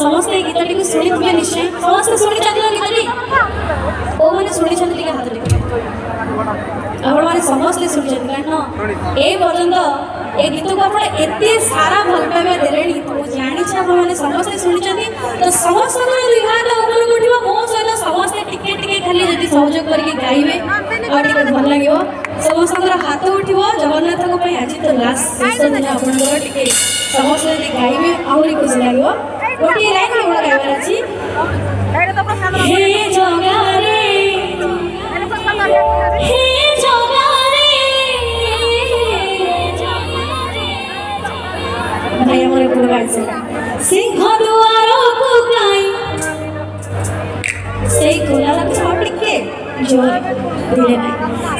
ସମସ୍ତେ ଏ ଗୀତଟିକୁ ଶୁଣିଥିବେ ନିଶ୍ଚୟ। ସମସ୍ତେ ଶୁଣିଛନ୍ତି ନା ଗୀତଟି? କୋଉମାନେ ଶୁଣିଛନ୍ତି ଟିକେ ହାତ ଟେକିବେ। ଆପଣମାନେ ସମସ୍ତେ ଶୁଣିଛନ୍ତି, କାରଣ ଏ ପର୍ଯ୍ୟନ୍ତ ଏ ଗୀତକୁ ଆପଣ ଏତେ ସାରା ଭଲ ପାଇବା ଦେଲେଣି। ମୁଁ ଜାଣିଛି ଆପଣମାନେ ସମସ୍ତେ ଶୁଣିଛନ୍ତି। ତ ସମସ୍ତଙ୍କର ଦୁଇ ହାତ ଉପରକୁ ଉଠିବ। ମୋ ସହିତ ସମସ୍ତେ ଟିକେ ଟିକେ ଖାଲି ଯଦି ସହଯୋଗ କରିକି ଗାଇବେ ଆଉ ଟିକେ ଭଲ ଲାଗିବ। ସମସ୍ତଙ୍କର ହାତ ଉଠିବ। ଜଗନ୍ନାଥଙ୍କ ପାଇଁ ଆଜି ତ ଲାଷ୍ଟ ଶେଷ ଦିନ ଆପଣଙ୍କର, ଟିକେ ସମସ୍ତେ ଯଦି ଗାଇବେ ଆହୁରି ଖୁସି ଲାଗିବ। ଗୋଟିଏ ଲାଇନ୍ କେବଳ ଗାଇବାର ଅଛି। ହେ ଜଗାରେ ହେ ଜଗାରେ ଭାଇ ଆମର ଏପଟ ଗାଇছে ସିଂହ ଦୁଆରକୁ କାଇଁ ସେଇ କୋଲା ଲାଗୁ ଆଉ ଟିକେ ଜୋର ଧୀରେ ନାହିଁ।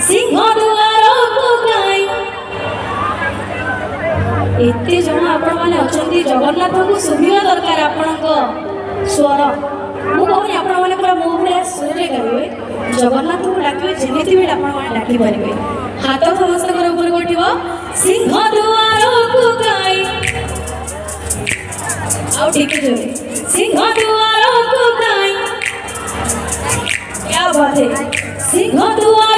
ସିଂହ ଦୁଆରକୁ କାଇଁ ଏତେ ଜଣ ଆପଣମାନେ ଅଛନ୍ତି। ଜଗନ୍ନାଥଙ୍କୁ ଶୁଭିବା ଦରକାର ଆପଣଙ୍କ ସ୍ୱର। ମୁଁ କହୁନି ଆପଣମାନେ ପୁରା ମୋ ଭଳିଆ ସୁରରେ ଗାଇବେ। ଜଗନ୍ନାଥଙ୍କୁ ଡାକିବେ ଯେମିତି ବି ଆପଣମାନେ ଡାକିପାରିବେ। ହାତ ସମସ୍ତଙ୍କର ଉପରକୁ ଉଠିବ। ସିଂହ ଦୁଆରକୁ କାଇଁ ଆଉ ଟିକେ ଜୋରେ। ସିଂହ ଦୁଆରକୁ କାଇଁ क्या बात है। सिंह दुआ